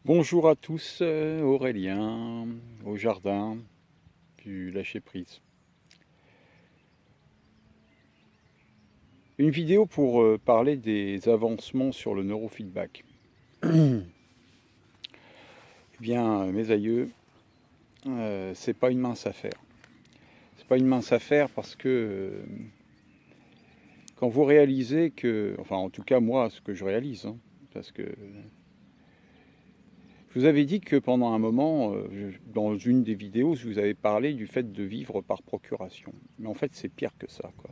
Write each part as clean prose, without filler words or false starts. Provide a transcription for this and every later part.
Bonjour à tous, Aurélien, au jardin du lâcher-prise. Une vidéo pour parler des avancements sur le neurofeedback. Eh bien, mes aïeux, c'est pas une mince affaire. C'est pas une mince affaire parce que quand vous réalisez que, enfin en tout cas moi, ce que je réalise, hein, parce que je vous avais dit que pendant un moment, dans une des vidéos, je vous avais parlé du fait de vivre par procuration. Mais en fait, c'est pire que ça, quoi.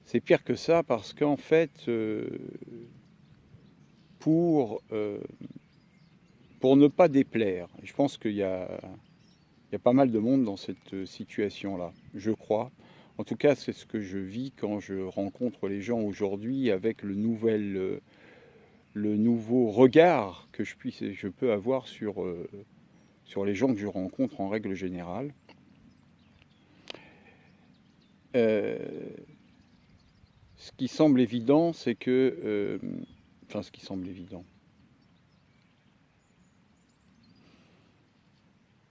C'est pire que ça parce qu'en fait, pour, euh, pour ne pas déplaire, je pense qu'il y a pas mal de monde dans cette situation-là, je crois. En tout cas, c'est ce que je vis quand je rencontre les gens aujourd'hui avec le nouveau regard que je peux avoir sur les gens que je rencontre en règle générale. Euh, Ce qui semble évident, c'est que... enfin, ce qui semble évident.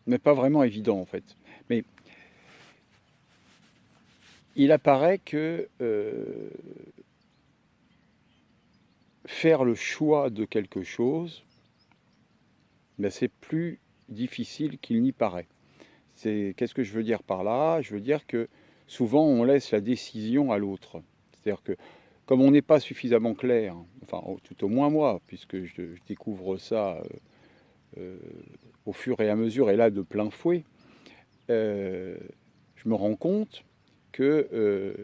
Mais pas vraiment évident, en fait. Mais il apparaît que faire le choix de quelque chose, ben, c'est plus difficile qu'il n'y paraît. Qu'est-ce que je veux dire par là? Je veux dire que souvent on laisse la décision à l'autre. C'est-à-dire que comme on n'est pas suffisamment clair, enfin tout au moins moi, puisque je découvre ça euh, au fur et à mesure, et là de plein fouet, euh, je me rends compte que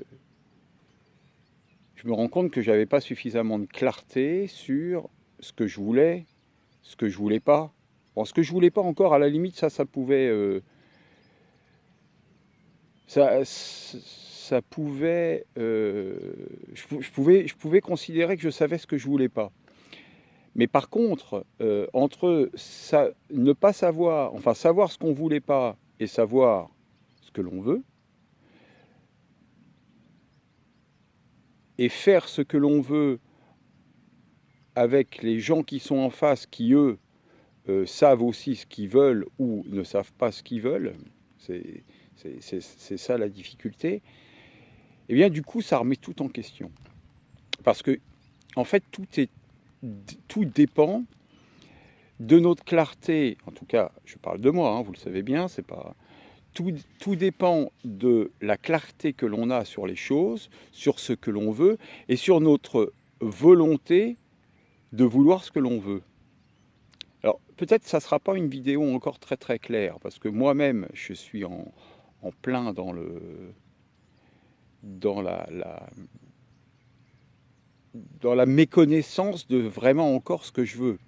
j'avais pas suffisamment de clarté sur ce que je voulais, ce que je voulais pas. Bon, ce que je voulais pas encore, à la limite, ça pouvait, ça pouvait, je pouvais considérer que je savais ce que je voulais pas. Mais par contre, entre ça, ne pas savoir, enfin savoir ce qu'on voulait pas et savoir ce que l'on veut, et faire ce que l'on veut avec les gens qui sont en face, qui eux savent aussi ce qu'ils veulent ou ne savent pas ce qu'ils veulent, c'est ça la difficulté, et bien du coup ça remet tout en question. Parce que en fait tout dépend de notre clarté, en tout cas je parle de moi, hein, vous le savez bien, c'est pas... Tout dépend de la clarté que l'on a sur les choses, sur ce que l'on veut, et sur notre volonté de vouloir ce que l'on veut. Alors peut-être que ça ne sera pas une vidéo encore très très claire, parce que moi-même je suis en plein dans dans la méconnaissance de vraiment encore ce que je veux.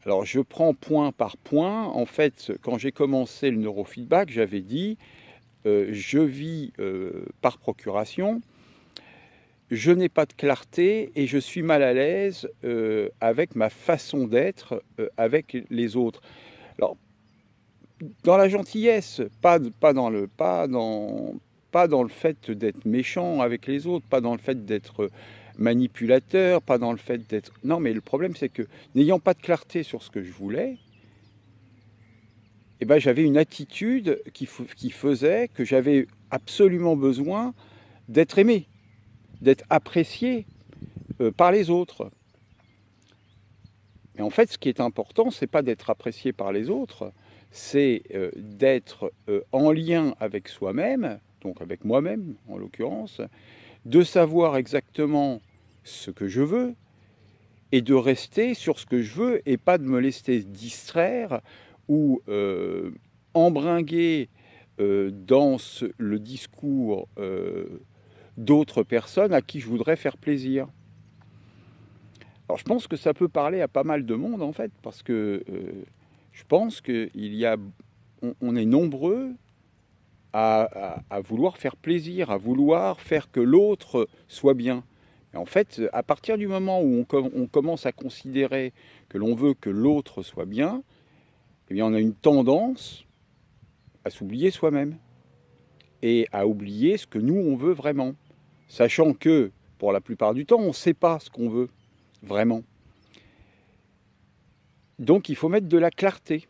Alors je prends point par point. En fait, quand j'ai commencé le neurofeedback, j'avais dit je vis par procuration, je n'ai pas de clarté et je suis mal à l'aise avec ma façon d'être avec les autres. Alors dans la gentillesse, pas dans le fait d'être méchant avec les autres, pas dans le fait d'être manipulateur, pas dans le fait d'être... Non, mais le problème, c'est que n'ayant pas de clarté sur ce que je voulais, eh ben, j'avais une attitude qui faisait que j'avais absolument besoin d'être aimé, d'être apprécié par les autres. Mais en fait, ce qui est important, c'est pas d'être apprécié par les autres, c'est d'être en lien avec soi-même, donc avec moi-même en l'occurrence, de savoir exactement ce que je veux et de rester sur ce que je veux et pas de me laisser distraire ou embringuer dans le discours d'autres personnes à qui je voudrais faire plaisir. Alors je pense que ça peut parler à pas mal de monde en fait, parce que je pense on est nombreux à vouloir faire plaisir, à vouloir faire que l'autre soit bien. Et en fait, à partir du moment où on commence à considérer que l'on veut que l'autre soit bien, eh bien on a une tendance à s'oublier soi-même et à oublier ce que nous on veut vraiment, sachant que pour la plupart du temps on ne sait pas ce qu'on veut vraiment. Donc il faut mettre de la clarté.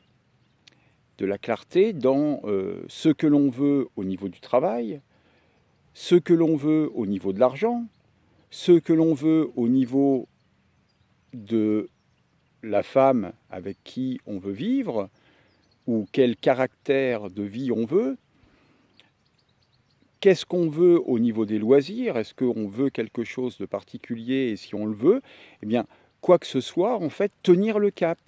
De la clarté dans ce que l'on veut au niveau du travail, ce que l'on veut au niveau de l'argent, ce que l'on veut au niveau de la femme avec qui on veut vivre, ou quel caractère de vie on veut, qu'est-ce qu'on veut au niveau des loisirs, est-ce qu'on veut quelque chose de particulier et si on le veut, eh bien, quoi que ce soit, en fait, tenir le cap.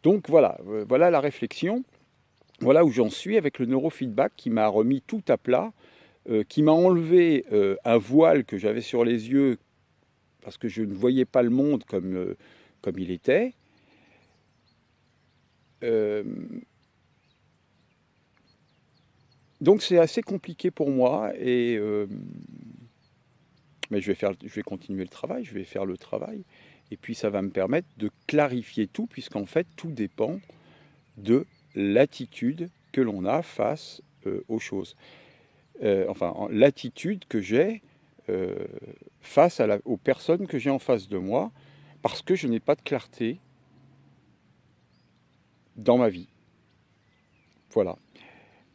Donc voilà, voilà la réflexion, voilà où j'en suis avec le neurofeedback qui m'a remis tout à plat, qui m'a enlevé un voile que j'avais sur les yeux parce que je ne voyais pas le monde comme il était. Donc c'est assez compliqué pour moi, mais je vais continuer le travail, je vais faire le travail, et puis ça va me permettre de clarifier tout, puisqu'en fait tout dépend de l'attitude que l'on a face aux choses. Enfin, l'attitude que j'ai face aux personnes que j'ai en face de moi, parce que je n'ai pas de clarté dans ma vie. Voilà.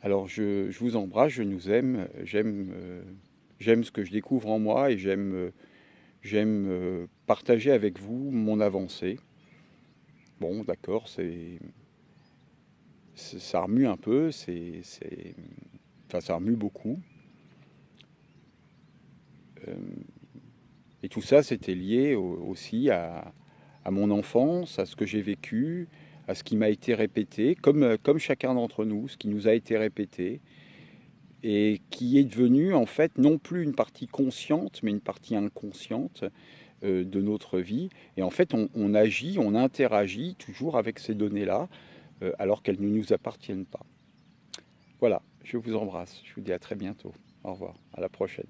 Alors je vous embrasse, je nous aime, j'aime ce que je découvre en moi et j'aime partager avec vous mon avancée. Bon, d'accord, ça remue un peu, enfin, ça remue beaucoup. Et tout ça, c'était lié aussi à mon enfance, à ce que j'ai vécu, à ce qui m'a été répété, comme chacun d'entre nous, ce qui nous a été répété, et qui est devenu en fait non plus une partie consciente, mais une partie inconsciente de notre vie. Et en fait, on agit, on interagit toujours avec ces données-là, alors qu'elles ne nous appartiennent pas. Voilà, je vous embrasse, je vous dis à très bientôt. Au revoir, à la prochaine.